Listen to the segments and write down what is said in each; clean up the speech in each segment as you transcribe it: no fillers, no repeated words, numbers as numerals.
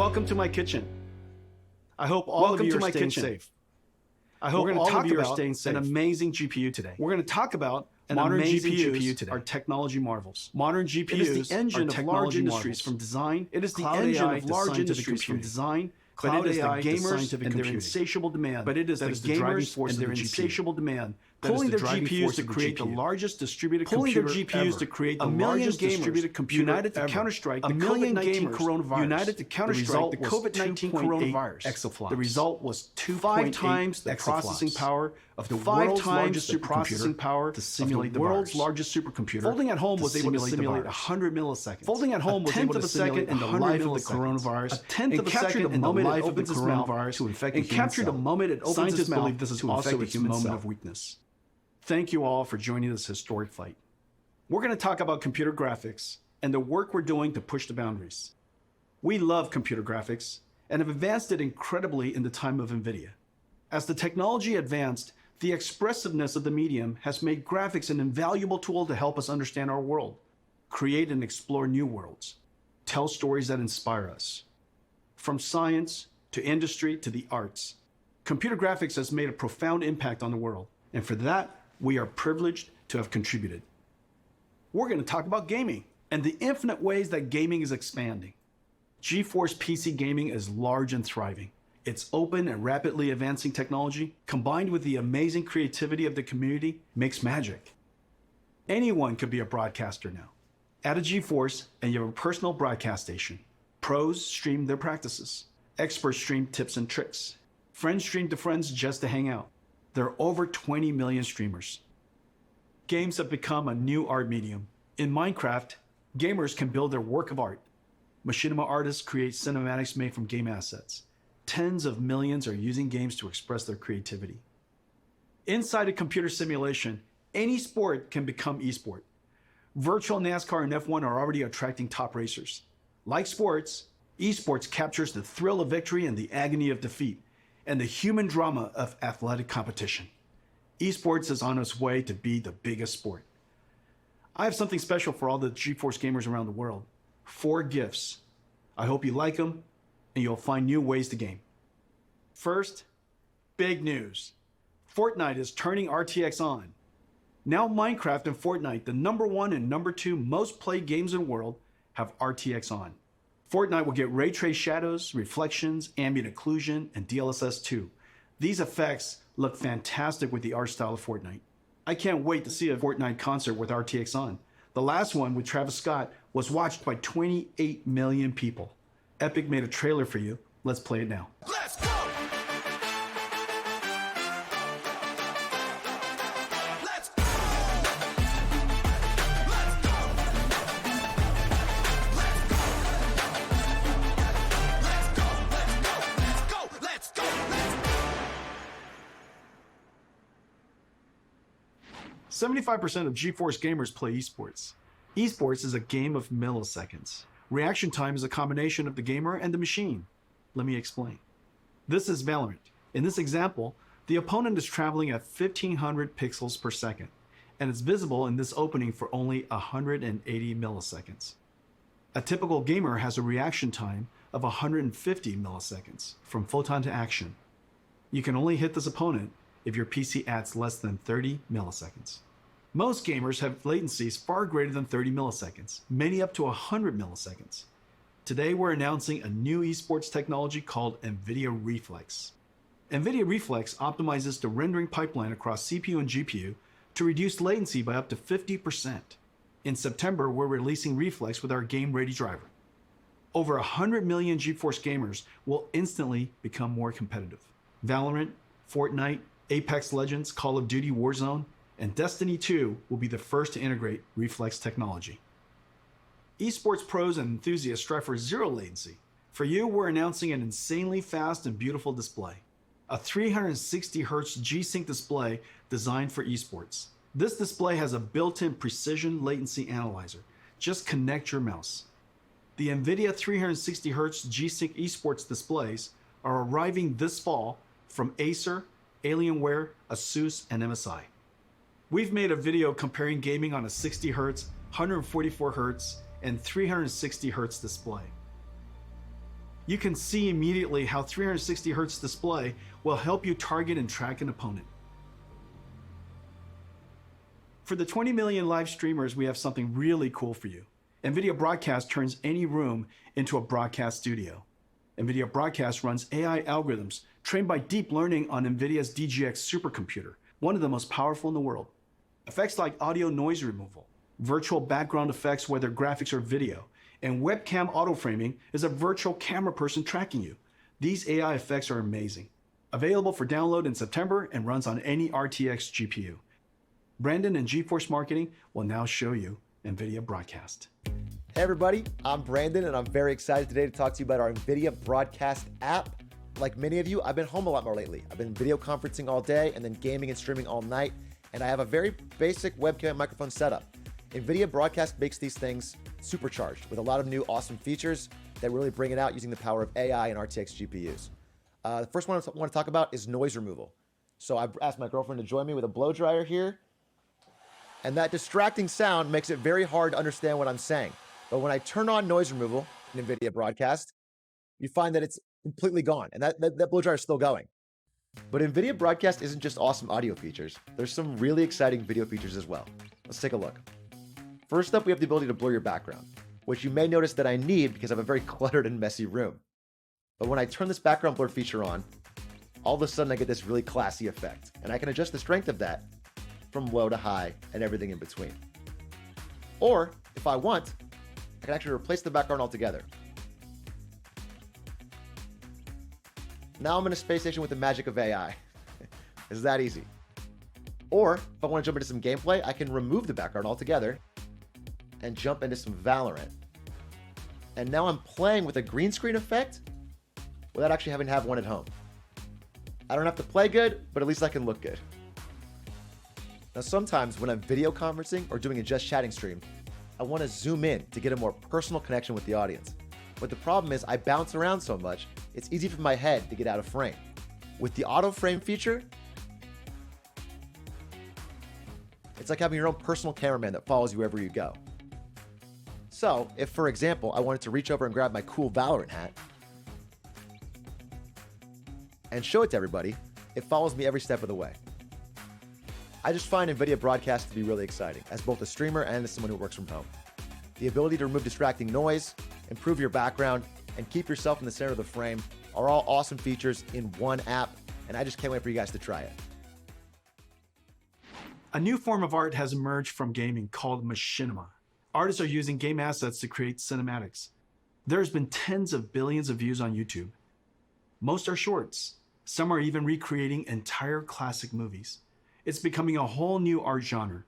Welcome to my kitchen. I hope all of you are staying safe. I hope all of you are staying safe. An amazing GPU today. We're going to talk about modern GPUs today. Are technology marvels. Modern GPUs is the engine of large industries from design. It is the engine of large industries from design. Cloud AI, the gamers, and their insatiable demand. But it is the gamers and their insatiable demand. Pulling their GPUs to create the largest distributed computer ever. A million gamers united to counter-strike the COVID-19 coronavirus. United to counter-strike the COVID-19 coronavirus. Exaflops. The result was 5 times the processing power of the world's largest supercomputer to simulate the world's largest supercomputer. Folding at home was able to simulate 100 milliseconds. Folding at home was able to simulate in the life of the coronavirus. A tenth of a second in the life of the coronavirus to infect the human cell. And capture the moment it opens its mouth. Believe this is also a human moment of weakness. Thank you all for joining this historic fight. We're going to talk about computer graphics and the work we're doing to push the boundaries. We love computer graphics and have advanced it incredibly in the time of Nvidia. As the technology advanced, the expressiveness of the medium has made graphics an invaluable tool to help us understand our world, create and explore new worlds, tell stories that inspire us. From science to industry to the arts, computer graphics has made a profound impact on the world, and for that, we are privileged to have contributed. We're going to talk about gaming and the infinite ways that gaming is expanding. GeForce PC gaming is large and thriving. Its open and rapidly advancing technology, combined with the amazing creativity of the community, makes magic. Anyone could be a broadcaster now. Add a GeForce and you have a personal broadcast station. Pros stream their practices. Experts stream tips and tricks. Friends stream to friends just to hang out. There are over 20 million streamers. Games have become a new art medium. In Minecraft, gamers can build their work of art. Machinima artists create cinematics made from game assets. Tens of millions are using games to express their creativity. Inside a computer simulation, any sport can become esport. Virtual NASCAR and F1 are already attracting top racers. Like sports, esports captures the thrill of victory and the agony of defeat, and the human drama of athletic competition. Esports is on its way to be the biggest sport. I have something special for all the GeForce gamers around the world. 4 gifts. I hope you like them, and you'll find new ways to game. First, big news. Fortnite is turning RTX on. Now Minecraft and Fortnite, the #1 and #2 most played games in the world, have RTX on. Fortnite will get ray trace shadows, reflections, ambient occlusion, and DLSS 2. These effects look fantastic with the art style of Fortnite. I can't wait to see a Fortnite concert with RTX on. The last one with Travis Scott was watched by 28 million people. Epic made a trailer for you. Let's play it now. Let's go! 75% of GeForce gamers play esports. Esports is a game of milliseconds. Reaction time is a combination of the gamer and the machine. Let me explain. This is Valorant. In this example, the opponent is traveling at 1500 pixels per second, and it's visible in this opening for only 180 milliseconds. A typical gamer has a reaction time of 150 milliseconds from photon to action. You can only hit this opponent if your PC adds less than 30 milliseconds. Most gamers have latencies far greater than 30 milliseconds, many up to 100 milliseconds. Today we're announcing a new esports technology called Nvidia Reflex. Nvidia Reflex optimizes the rendering pipeline across CPU and GPU to reduce latency by up to 50%. In September, we're releasing Reflex with our game-ready driver. Over 100 million GeForce gamers will instantly become more competitive. Valorant, Fortnite, Apex Legends, Call of Duty Warzone, and Destiny 2 will be the first to integrate Reflex technology. Esports pros and enthusiasts strive for zero latency. For you, we're announcing an insanely fast and beautiful display. A 360Hz G-Sync display designed for esports. This display has a built-in precision latency analyzer. Just connect your mouse. The Nvidia 360Hz G-Sync esports displays are arriving this fall from Acer, Alienware, ASUS, and MSI. We've made a video comparing gaming on a 60Hz, 144Hz, and 360Hz display. You can see immediately how 360 Hz display will help you target and track an opponent. For the 20 million live streamers, we have something really cool for you. NVIDIA Broadcast turns any room into a broadcast studio. NVIDIA Broadcast runs AI algorithms trained by deep learning on NVIDIA's DGX supercomputer, one of the most powerful in the world. Effects like audio noise removal, virtual background effects whether graphics or video, and webcam auto-framing is a virtual camera person tracking you. These AI effects are amazing. Available for download in September and runs on any RTX GPU. Brandon and GeForce Marketing will now show you NVIDIA Broadcast. Hey everybody, I'm Brandon and I'm very excited today to talk to you about our NVIDIA Broadcast app. Like many of you, I've been home a lot more lately. I've been video conferencing all day and then gaming and streaming all night, and I have a very basic webcam and microphone setup. NVIDIA Broadcast makes these things supercharged with a lot of new awesome features that really bring it out using the power of AI and RTX GPUs. The first one I want to talk about is noise removal. So I've asked my girlfriend to join me with a blow dryer here, and that distracting sound makes it very hard to understand what I'm saying. But when I turn on noise removal in NVIDIA Broadcast, you find that it's completely gone, and that blow dryer is still going. But NVIDIA Broadcast isn't just awesome audio features. There's some really exciting video features as well. Let's take a look. First up, we have the ability to blur your background, which you may notice that I need because I have a very cluttered and messy room. But when I turn this background blur feature on, all of a sudden I get this really classy effect, and I can adjust the strength of that from low to high and everything in between. Or, if I want, I can actually replace the background altogether. Now I'm in a space station with the magic of AI. It's that easy. Or, if I want to jump into some gameplay, I can remove the background altogether and jump into some Valorant. And now I'm playing with a green screen effect without actually having to have one at home. I don't have to play good, but at least I can look good. Now sometimes when I'm video conferencing or doing a just chatting stream, I want to zoom in to get a more personal connection with the audience. But the problem is I bounce around so much, it's easy for my head to get out of frame. With the auto frame feature, it's like having your own personal cameraman that follows you wherever you go. So if, for example, I wanted to reach over and grab my cool Valorant hat and show it to everybody, it follows me every step of the way. I just find NVIDIA Broadcast to be really exciting as both a streamer and as someone who works from home. The ability to remove distracting noise, improve your background, and keep yourself in the center of the frame are all awesome features in one app, and I just can't wait for you guys to try it. A new form of art has emerged from gaming called machinima. Artists are using game assets to create cinematics. There's been tens of billions of views on YouTube. Most are shorts. Some are even recreating entire classic movies. It's becoming a whole new art genre.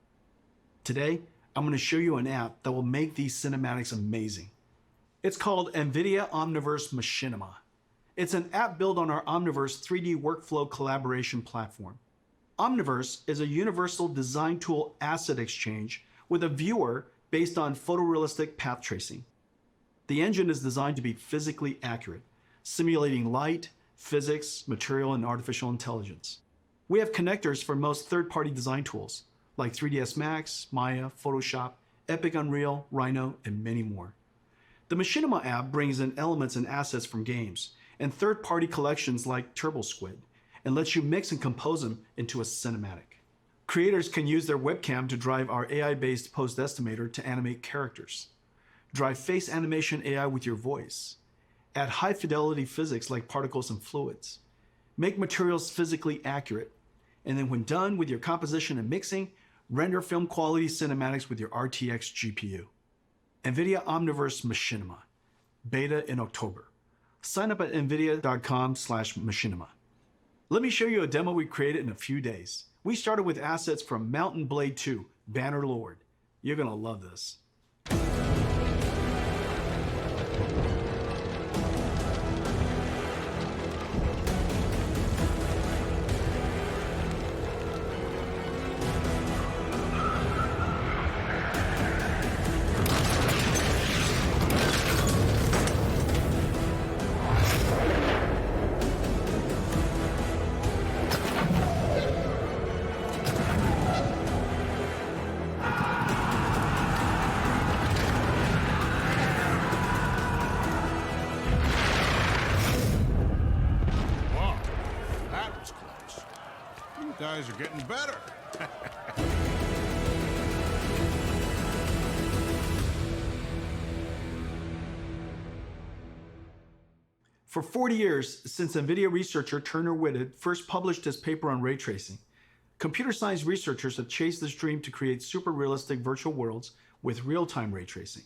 Today, I'm going to show you an app that will make these cinematics amazing. It's called Nvidia Omniverse Machinima. It's an app built on our Omniverse 3D workflow collaboration platform. Omniverse is a universal design tool asset exchange with a viewer based on photorealistic path tracing. The engine is designed to be physically accurate, simulating light, physics, material, and artificial intelligence. We have connectors for most third-party design tools, like 3ds Max, Maya, Photoshop, Epic Unreal, Rhino, and many more. The Machinima app brings in elements and assets from games and third-party collections like TurboSquid and lets you mix and compose them into a cinematic. Creators can use their webcam to drive our AI-based pose estimator to animate characters, drive face animation AI with your voice, add high-fidelity physics like particles and fluids, make materials physically accurate, and then when done with your composition and mixing, render film quality cinematics with your RTX GPU. NVIDIA Omniverse Machinima, beta in October. Sign up at nvidia.com/machinima. Let me show you a demo we created in a few days. We started with assets from Mountain Blade 2, Banner Lord. You're gonna love this. guys are getting better. For 40 years, since Nvidia researcher Turner Whitted first published his paper on ray tracing, computer science researchers have chased this dream to create super realistic virtual worlds with real-time ray tracing.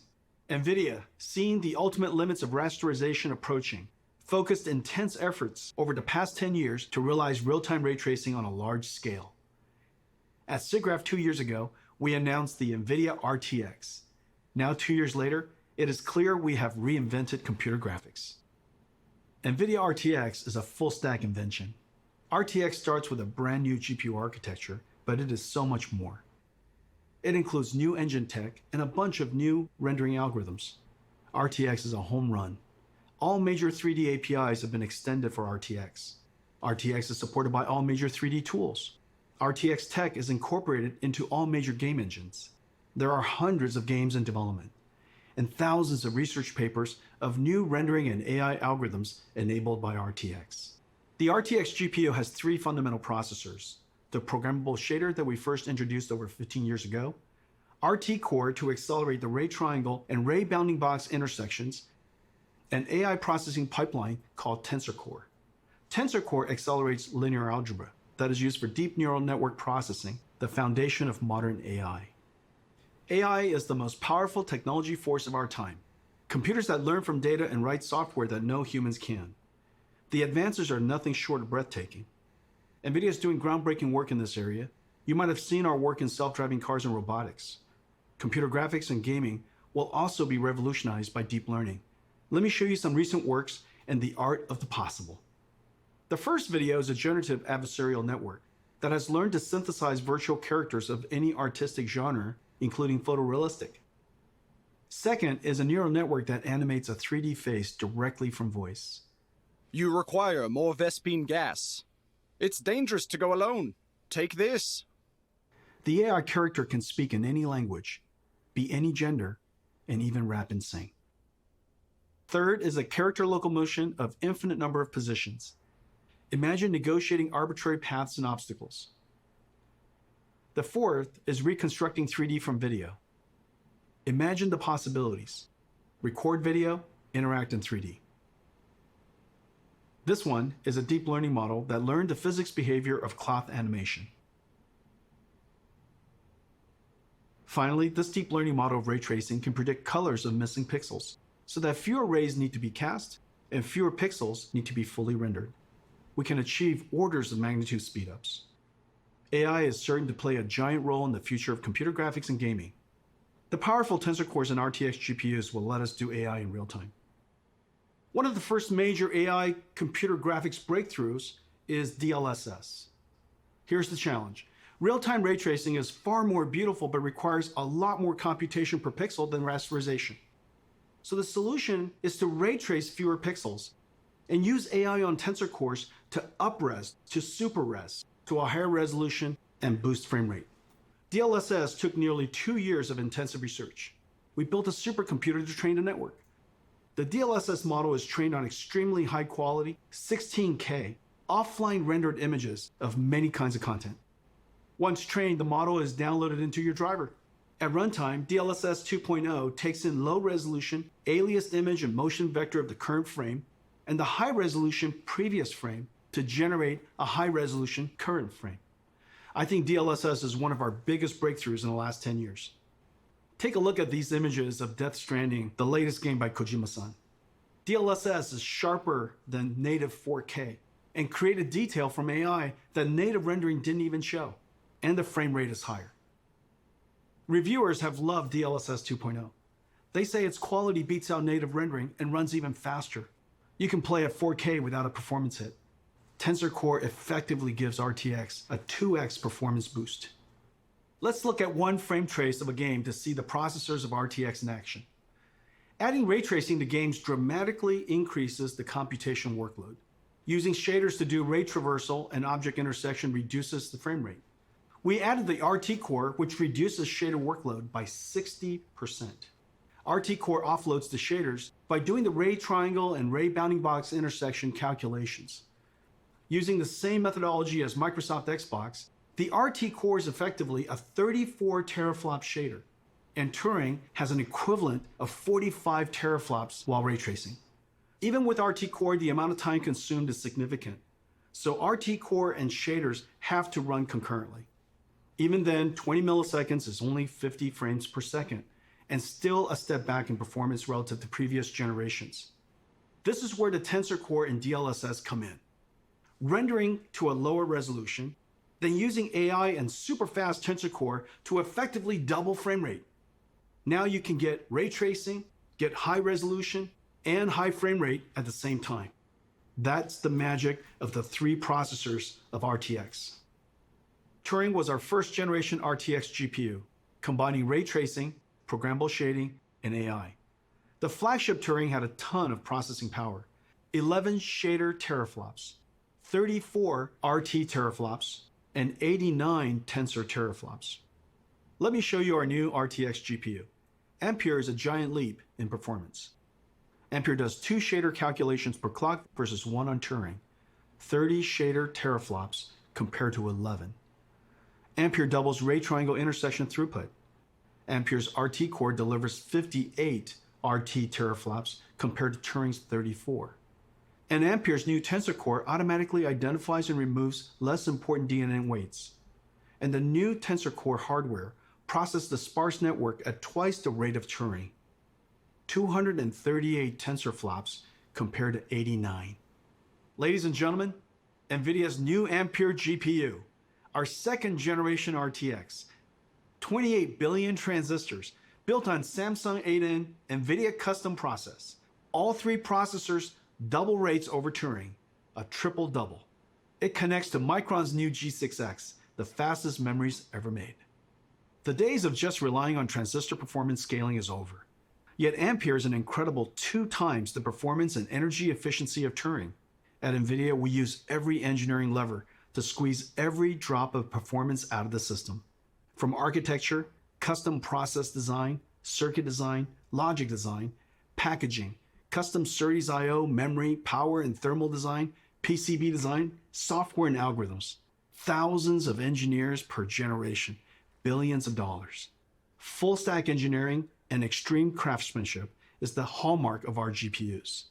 Nvidia, seeing the ultimate limits of rasterization approaching, focused intense efforts over the past 10 years to realize real-time ray tracing on a large scale. At SIGGRAPH 2 years ago, we announced the Nvidia RTX. Now 2 years later, it is clear we have reinvented computer graphics. Nvidia RTX is a full-stack invention. RTX starts with a brand new GPU architecture, but it is so much more. It includes new engine tech and a bunch of new rendering algorithms. RTX is a home run. All major 3D APIs have been extended for RTX. RTX is supported by all major 3D tools. RTX tech is incorporated into all major game engines. There are hundreds of games in development and thousands of research papers of new rendering and AI algorithms enabled by RTX. The RTX GPU has 3 fundamental processors: the programmable shader that we first introduced over 15 years ago, RT Core to accelerate the ray triangle and ray bounding box intersections, an AI processing pipeline called Tensor Core. Tensor Core accelerates linear algebra that is used for deep neural network processing, the foundation of modern AI. AI is the most powerful technology force of our time. Computers that learn from data and write software that no humans can. The advances are nothing short of breathtaking. NVIDIA is doing groundbreaking work in this area. You might have seen our work in self-driving cars and robotics. Computer graphics and gaming will also be revolutionized by deep learning. Let me show you some recent works and the art of the possible. The first video is a generative adversarial network that has learned to synthesize virtual characters of any artistic genre, including photorealistic. Second is a neural network that animates a 3D face directly from voice. You require more Vespine gas. It's dangerous to go alone. Take this. The AI character can speak in any language, be any gender, and even rap and sing. Third is a character locomotion of infinite number of positions. Imagine negotiating arbitrary paths and obstacles. The fourth is reconstructing 3D from video. Imagine the possibilities. Record video, interact in 3D. This one is a deep learning model that learned the physics behavior of cloth animation. Finally, this deep learning model of ray tracing can predict colors of missing pixels, so that fewer rays need to be cast and fewer pixels need to be fully rendered. We can achieve orders of magnitude speedups. AI is starting to play a giant role in the future of computer graphics and gaming. The powerful Tensor Cores and RTX GPUs will let us do AI in real time. One of the first major AI computer graphics breakthroughs is DLSS. Here's the challenge. Real-time ray tracing is far more beautiful but requires a lot more computation per pixel than rasterization. So the solution is to ray trace fewer pixels and use AI on Tensor Cores to up-res to super-res to a higher resolution and boost frame rate. DLSS took nearly 2 years of intensive research. We built a supercomputer to train the network. The DLSS model is trained on extremely high quality, 16K, offline rendered images of many kinds of content. Once trained, the model is downloaded into your driver. At runtime, DLSS 2.0 takes in low resolution, aliased image and motion vector of the current frame, and the high resolution previous frame to generate a high resolution current frame. I think DLSS is one of our biggest breakthroughs in the last 10 years. Take a look at these images of Death Stranding, the latest game by Kojima-san. DLSS is sharper than native 4K and created detail from AI that native rendering didn't even show, and the frame rate is higher. Reviewers have loved DLSS 2.0. They say its quality beats out native rendering and runs even faster. You can play at 4K without a performance hit. Tensor Core effectively gives RTX a 2x performance boost. Let's look at one frame trace of a game to see the processors of RTX in action. Adding ray tracing to games dramatically increases the computation workload. Using shaders to do ray traversal and object intersection reduces the frame rate. We added the RT Core, which reduces shader workload by 60%. RT Core offloads the shaders by doing the ray triangle and ray bounding box intersection calculations. Using the same methodology as Microsoft Xbox, the RT Core is effectively a 34 teraflop shader, and Turing has an equivalent of 45 teraflops while ray tracing. Even with RT Core, the amount of time consumed is significant, so RT Core and shaders have to run concurrently. Even then, 20 milliseconds is only 50 frames per second, and still a step back in performance relative to previous generations. This is where the Tensor Core and DLSS come in. Rendering to a lower resolution, then using AI and super fast Tensor Core to effectively double frame rate. Now you can get ray tracing, get high resolution, and high frame rate at the same time. That's the magic of the three processors of RTX. Turing was our first generation RTX GPU, combining ray tracing, programmable shading, and AI. The flagship Turing had a ton of processing power, 11 shader teraflops, 34 RT teraflops, and 89 tensor teraflops. Let me show you our new RTX GPU. Ampere is a giant leap in performance. Ampere does 2 shader calculations per clock versus 1 on Turing, 30 shader teraflops compared to 11. Ampere doubles ray triangle intersection throughput. Ampere's RT Core delivers 58 RT teraflops compared to Turing's 34. And Ampere's new Tensor Core automatically identifies and removes less important DNA weights. And the new Tensor Core hardware processes the sparse network at twice the rate of Turing. 238 tensor flops compared to 89. Ladies and gentlemen, Nvidia's new Ampere GPU, our second generation RTX, 28 billion transistors built on Samsung 8N Nvidia custom process. All 3 processors double rates over Turing, a triple double. It connects to Micron's new G6X, the fastest memories ever made. The days of just relying on transistor performance scaling is over. Yet Ampere is an incredible 2 times the performance and energy efficiency of Turing. At Nvidia, we use every engineering lever to squeeze every drop of performance out of the system. From architecture, custom process design, circuit design, logic design, packaging, custom SerDes I/O, memory, power and thermal design, PCB design, software and algorithms. Thousands of engineers per generation, billions of dollars. Full stack engineering and extreme craftsmanship is the hallmark of our GPUs.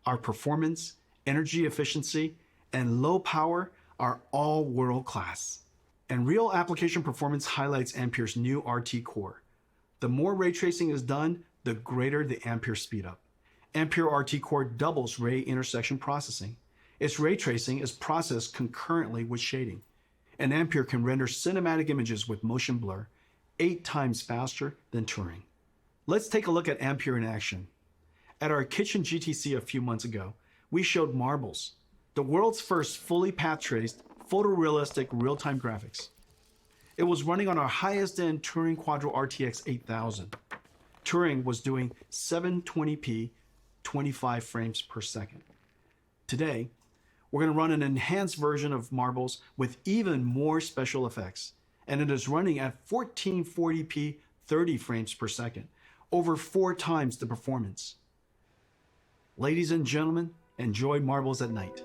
Our performance, energy efficiency, and low power are all world-class. And real application performance highlights Ampere's new RT Core. The more ray tracing is done, the greater the Ampere speedup. Ampere RT Core doubles ray intersection processing. Its ray tracing is processed concurrently with shading. And Ampere can render cinematic images with motion blur 8 times faster than Turing. Let's take a look at Ampere in action. At our Kitchen GTC a few months ago, we showed Marbles, the world's first fully path-traced, photorealistic real-time graphics. It was running on our highest-end Turing Quadro RTX 8000. Turing was doing 720p, 25 frames per second. Today, we're going to run an enhanced version of Marbles with even more special effects, and it is running at 1440p, 30 frames per second, over 4 times the performance. Ladies and gentlemen, enjoy Marbles at night.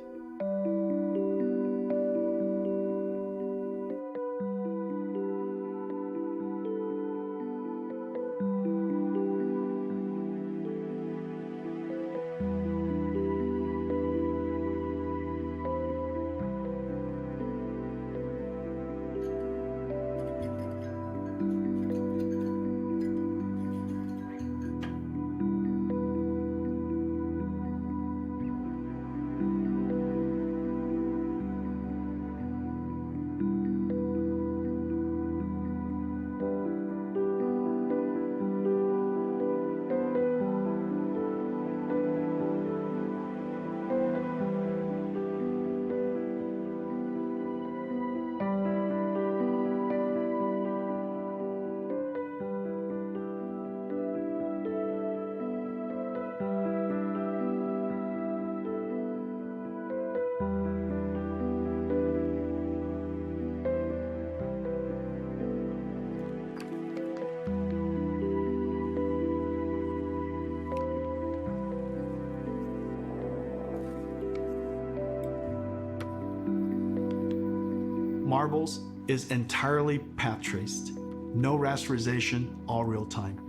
Marbles is entirely path traced. No rasterization, all real time.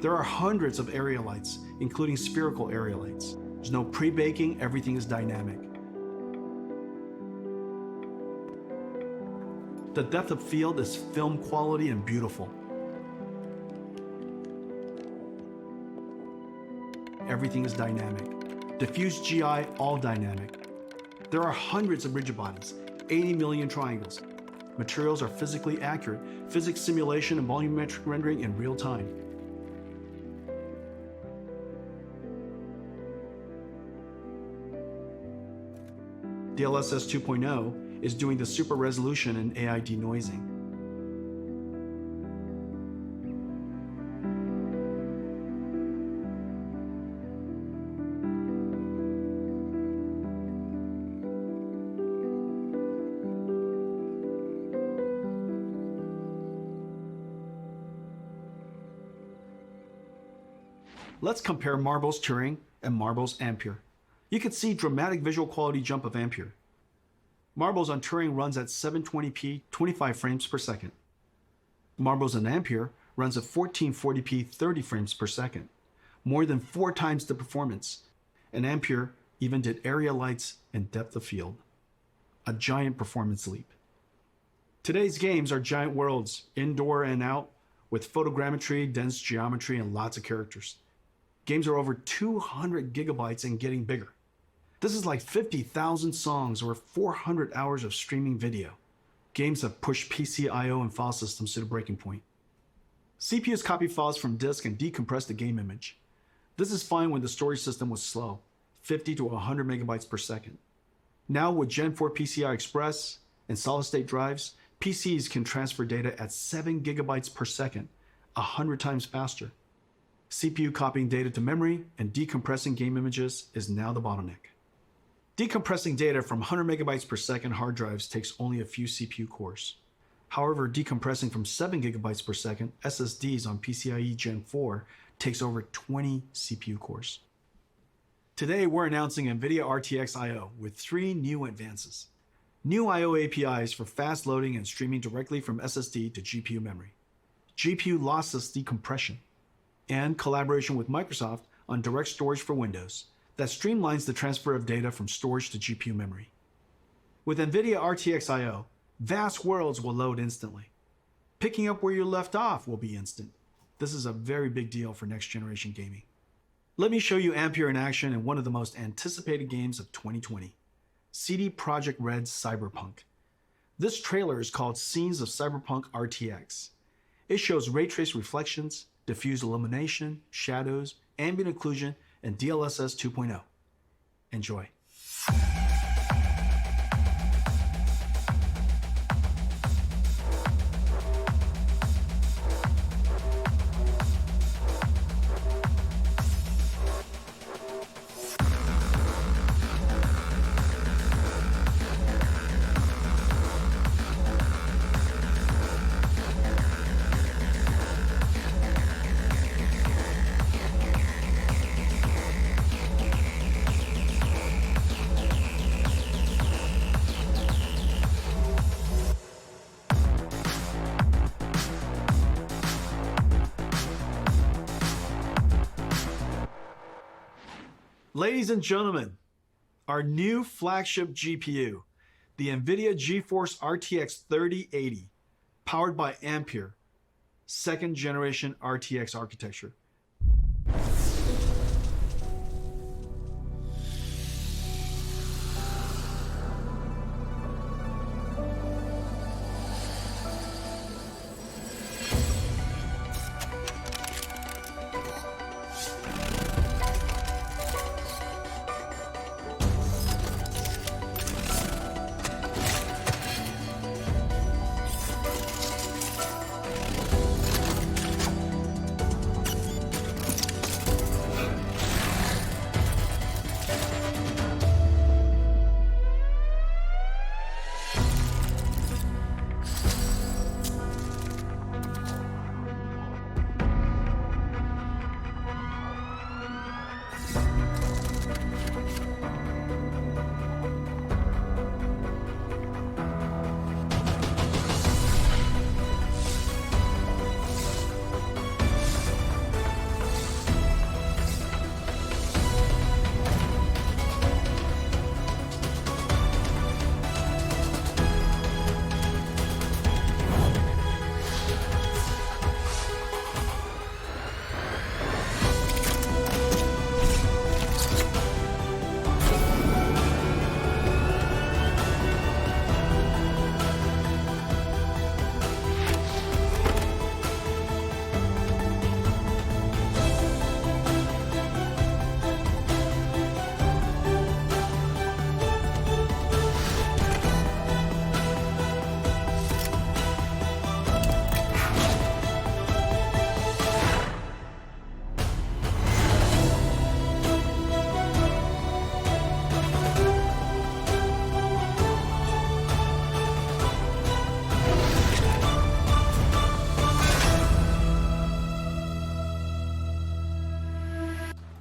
There are hundreds of area lights, including spherical area lights. There's no pre-baking, everything is dynamic. The depth of field is film quality and beautiful. Everything is dynamic. Diffuse GI, all dynamic. There are hundreds of rigid bodies, 80 million triangles. Materials are physically accurate, physics simulation and volumetric rendering in real time. DLSS 2.0 is doing the super resolution and AI denoising. Let's compare Marbles Turing and Marbles Ampere. You can see dramatic visual quality jump of Ampere. Marbles on Turing runs at 720p 25 frames per second. Marbles on Ampere runs at 1440p 30 frames per second, more than 4 times the performance. And Ampere even did area lights and depth of field. A giant performance leap. Today's games are giant worlds, indoor and out, with photogrammetry, dense geometry, and lots of characters. Games are over 200 gigabytes and getting bigger. This is like 50,000 songs or 400 hours of streaming video. Games have pushed PC I/O and file systems to the breaking point. CPUs copy files from disk and decompress the game image. This is fine when the storage system was slow, 50 to 100 megabytes per second. Now with Gen 4 PCI Express and solid-state drives, PCs can transfer data at 7 gigabytes per second, 100 times faster. CPU copying data to memory and decompressing game images is now the bottleneck. Decompressing data from 100 megabytes per second hard drives takes only a few CPU cores. However, decompressing from 7 gigabytes per second SSDs on PCIe Gen 4 takes over 20 CPU cores. Today, we're announcing Nvidia RTX IO with 3 new advances. New I/O APIs for fast loading and streaming directly from SSD to GPU memory. GPU lossless decompression. And collaboration with Microsoft on direct storage for Windows that streamlines the transfer of data from storage to GPU memory. With Nvidia RTX IO, vast worlds will load instantly. Picking up where you left off will be instant. This is a very big deal for next generation gaming. Let me show you Ampere in action in one of the most anticipated games of 2020, CD Projekt Red's Cyberpunk. This trailer is called Scenes of Cyberpunk RTX. It shows ray trace reflections, diffuse illumination, shadows, ambient occlusion, and DLSS 2.0. Enjoy. Ladies and gentlemen, our new flagship GPU, the Nvidia GeForce RTX 3080, powered by Ampere, 2nd generation RTX architecture.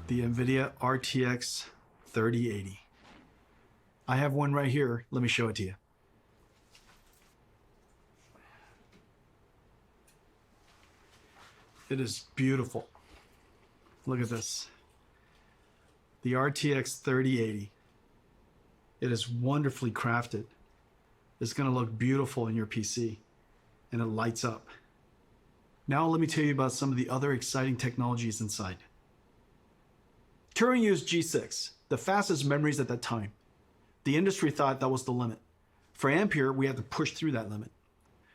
The Nvidia RTX 3080. I have one right here. Let me show it to you. It is beautiful. Look at this. The RTX 3080. It is wonderfully crafted. It's going to look beautiful in your PC, and it lights up. Now let me tell you about some of the other exciting technologies inside. Turing used G6, the fastest memories at that time. The industry thought that was the limit. For Ampere, we had to push through that limit.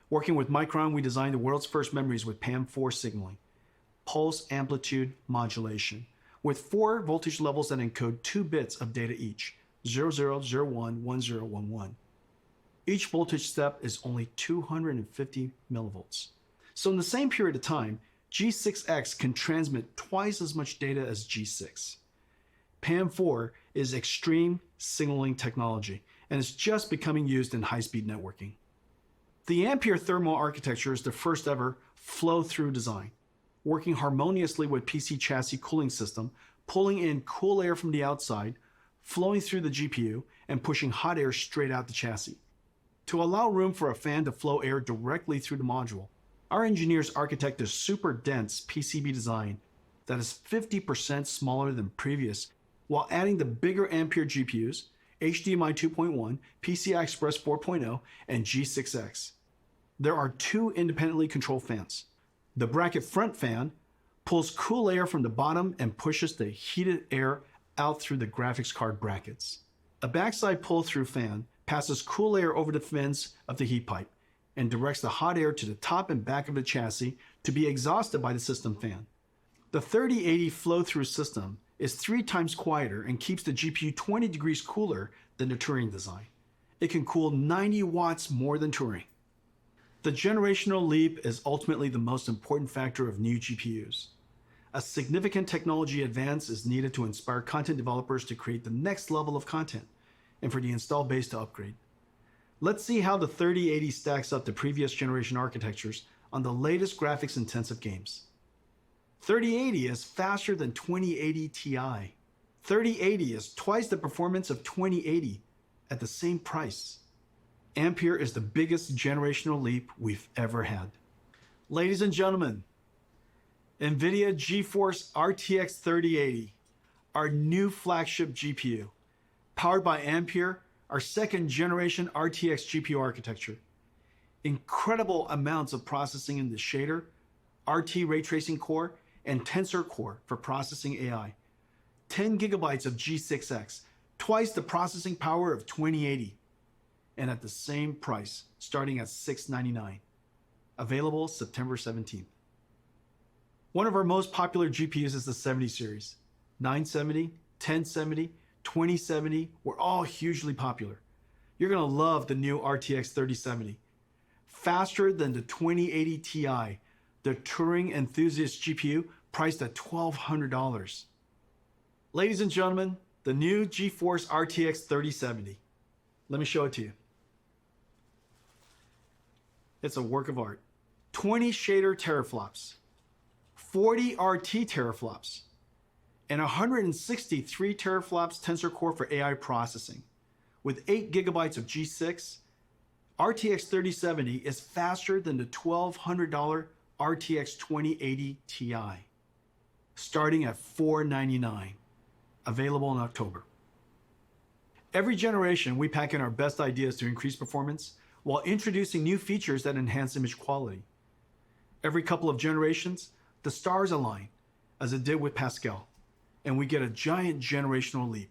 Working with Micron, we designed the world's first memories with PAM4 signaling, pulse amplitude modulation, with 4 voltage levels that encode 2 bits of data each, 0001, 1011. Each voltage step is only 250 millivolts. So in the same period of time, G6X can transmit twice as much data as G6. PAM4 is extreme signaling technology, and is just becoming used in high-speed networking. The Ampere thermal architecture is the first ever flow-through design, working harmoniously with PC chassis cooling system, pulling in cool air from the outside, flowing through the GPU, and pushing hot air straight out the chassis. To allow room for a fan to flow air directly through the module, our engineers architect a super dense PCB design that is 50% smaller than previous, while adding the bigger Ampere GPUs, HDMI 2.1, PCI Express 4.0, and G6X. There are 2 independently controlled fans. The bracket front fan pulls cool air from the bottom and pushes the heated air out through the graphics card brackets. A backside pull-through fan passes cool air over the fins of the heat pipe and directs the hot air to the top and back of the chassis to be exhausted by the system fan. The 3080 flow-through system is 3 times quieter and keeps the GPU 20 degrees cooler than the Turing design. It can cool 90 watts more than Turing. The generational leap is ultimately the most important factor of new GPUs. A significant technology advance is needed to inspire content developers to create the next level of content and for the install base to upgrade. Let's see how the 3080 stacks up to previous generation architectures on the latest graphics-intensive games. 3080 is faster than 2080 Ti. 3080 is twice the performance of 2080 at the same price. Ampere is the biggest generational leap we've ever had. Ladies and gentlemen, Nvidia GeForce RTX 3080, our new flagship GPU, powered by Ampere, our 2nd generation RTX GPU architecture. Incredible amounts of processing in the shader, RT ray tracing core, and tensor core for processing AI. 10 gigabytes of G6X, twice the processing power of 2080, and at the same price, starting at $699. Available September 17th. One of our most popular GPUs is the 70 series. 970, 1070, 2070 were all hugely popular. You're gonna love the new RTX 3070. Faster than the 2080 Ti, the Turing enthusiast GPU priced at $1,200. Ladies and gentlemen, the new GeForce RTX 3070. Let me show it to you. It's a work of art. 20 shader teraflops, 40 RT teraflops, and 163 teraflops tensor core for AI processing. With 8 gigabytes of G6, RTX 3070 is faster than the $1,200 RTX 2080 Ti, starting at $499, available in October. Every generation, we pack in our best ideas to increase performance while introducing new features that enhance image quality. Every couple of generations, the stars align, as it did with Pascal, and we get a giant generational leap.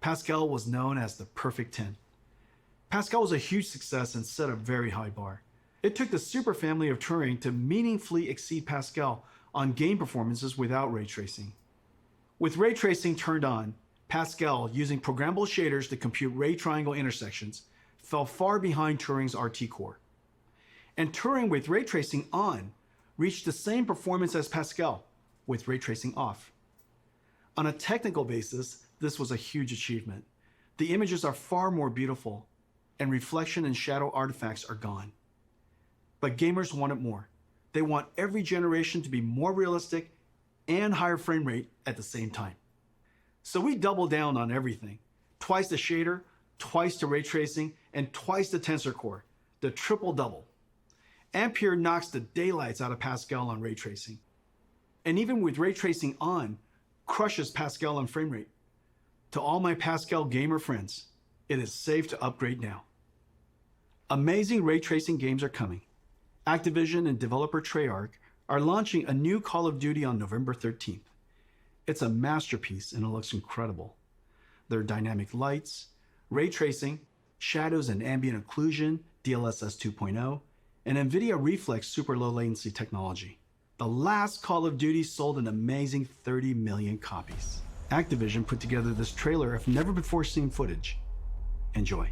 Pascal was known as the perfect 10. Pascal was a huge success and set a very high bar. It took the super family of Turing to meaningfully exceed Pascal on game performances without ray tracing. With ray tracing turned on, Pascal, using programmable shaders to compute ray triangle intersections, fell far behind Turing's RT core. And Turing with ray tracing on reached the same performance as Pascal with ray tracing off. On a technical basis, this was a huge achievement. The images are far more beautiful, and reflection and shadow artifacts are gone. But gamers wanted more. They want every generation to be more realistic and higher frame rate at the same time. So we double down on everything. Twice the shader, twice the ray tracing, and twice the tensor core, the triple double. Ampere knocks the daylights out of Pascal on ray tracing. And even with ray tracing on, crushes Pascal on frame rate. To all my Pascal gamer friends, it is safe to upgrade now. Amazing ray tracing games are coming. Activision and developer Treyarch are launching a new Call of Duty on November 13th. It's a masterpiece and it looks incredible. There are dynamic lights, ray tracing, shadows and ambient occlusion, DLSS 2.0, and Nvidia reflex super low latency technology. The last Call of Duty sold an amazing 30 million copies. Activision put together this trailer of never before seen footage. Enjoy.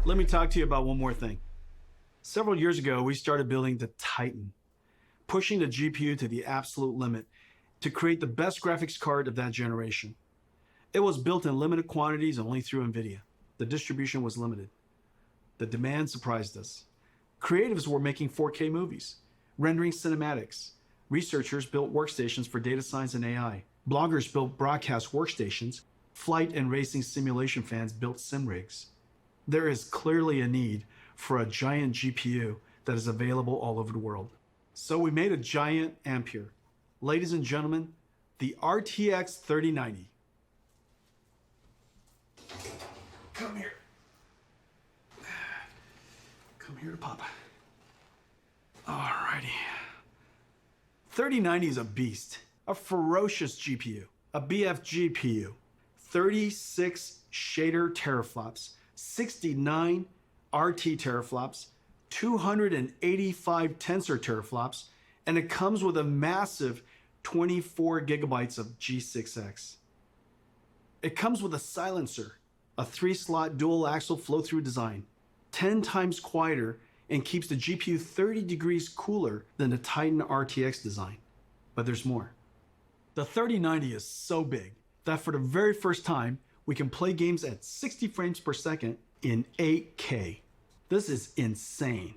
Let me talk to you about one more thing. Several years ago, we started building the Titan, pushing the GPU to the absolute limit to create the best graphics card of that generation. It was built in limited quantities only through Nvidia. The distribution was limited. The demand surprised us. Creatives were making 4K movies, rendering cinematics. Researchers built workstations for data science and AI. Bloggers built broadcast workstations. Flight and racing simulation fans built sim rigs. There is clearly a need for a giant GPU that is available all over the world. So we made a giant Ampere. Ladies and gentlemen, the RTX 3090. Come here. Come here to Papa. Alrighty. 3090 is a beast, a ferocious GPU, a BF GPU, 36 shader teraflops, 69 RT teraflops, 285 tensor teraflops, and it comes with a massive 24 gigabytes of G6X. It comes with a silencer, a 3-slot dual axle flow-through design, 10 times quieter, and keeps the GPU 30 degrees cooler than the Titan RTX design. But there's more. The 3090 is so big that for the very first time, we can play games at 60 frames per second in 8K. This is insane.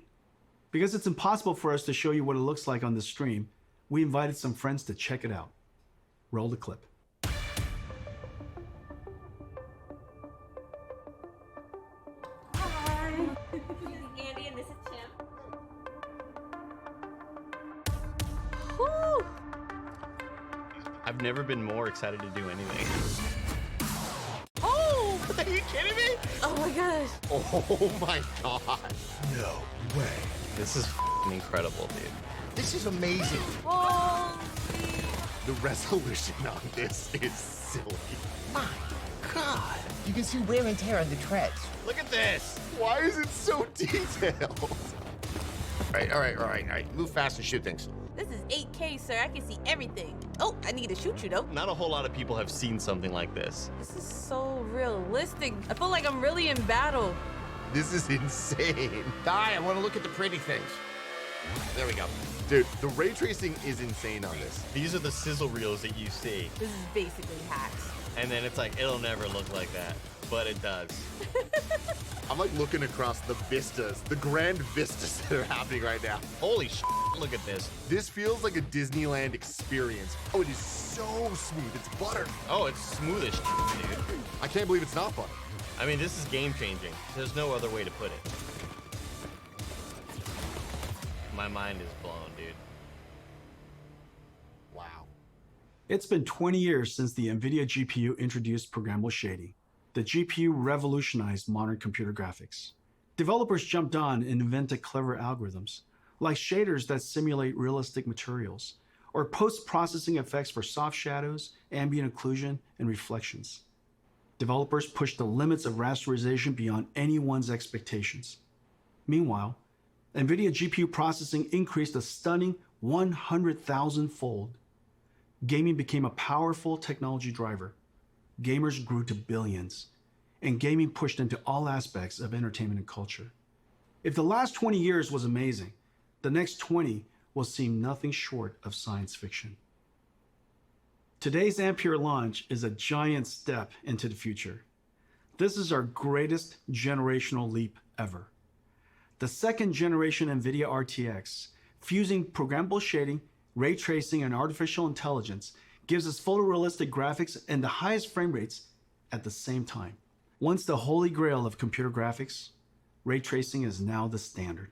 Because it's impossible for us to show you what it looks like on this stream, we invited some friends to check it out. Roll the clip. Hi. This is Andy and this is Tim. Woo! I've never been more excited to do anything. Oh! Are you kidding me? Oh my gosh. Oh my god. No way. This is incredible, dude. This is amazing. Holy. The resolution on this is silly. My god. You can see wear and tear on the treads. Look at this. Why is it so detailed? All right. Move fast and shoot things. This is 8K, sir. I can see everything. Oh, I need to shoot you, though. Not a whole lot of people have seen something like this. This is so realistic. I feel like I'm really in battle. This is insane. I want to look at the pretty things. There we go. Dude, the ray tracing is insane on this. These are the sizzle reels that you see. This is basically hacks. And then it's like, it'll never look like that. But it does. I'm like looking across the vistas, the grand vistas that are happening right now. Holy shit, look at this. This feels like a Disneyland experience. Oh, it is so smooth. It's butter. Oh, it's smooth as shit, dude. I can't believe it's not butter. I mean, this is game changing. There's no other way to put it. My mind is blown, dude. Wow. It's been 20 years since the Nvidia GPU introduced programmable shading. The GPU revolutionized modern computer graphics. Developers jumped on and invented clever algorithms, like shaders that simulate realistic materials, or post-processing effects for soft shadows, ambient occlusion, and reflections. Developers pushed the limits of rasterization beyond anyone's expectations. Meanwhile, Nvidia GPU processing increased a stunning 100,000-fold. Gaming became a powerful technology driver. Gamers grew to billions, and gaming pushed into all aspects of entertainment and culture. If the last 20 years was amazing, the next 20 will seem nothing short of science fiction. Today's Ampere launch is a giant step into the future. This is our greatest generational leap ever. The second generation Nvidia RTX, fusing programmable shading, ray tracing, and artificial intelligence, gives us photorealistic graphics and the highest frame rates at the same time. Once the holy grail of computer graphics, ray tracing is now the standard.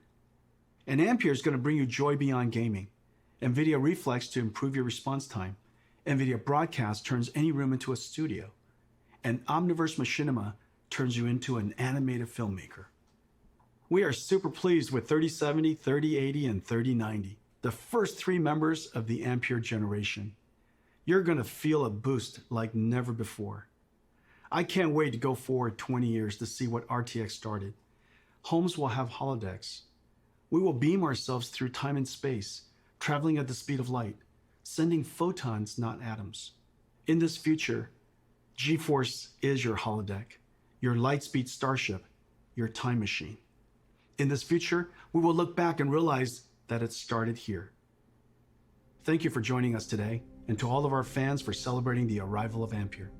And Ampere is going to bring you joy beyond gaming. Nvidia Reflex to improve your response time. Nvidia Broadcast turns any room into a studio. And Omniverse Machinima turns you into an animated filmmaker. We are super pleased with 3070, 3080, and 3090, the first three members of the Ampere generation. You're going to feel a boost like never before. I can't wait to go forward 20 years to see what RTX started. Homes will have holodecks. We will beam ourselves through time and space, traveling at the speed of light, sending photons, not atoms. In this future, GeForce is your holodeck, your lightspeed starship, your time machine. In this future, we will look back and realize that it started here. Thank you for joining us today, and to all of our fans for celebrating the arrival of Ampere.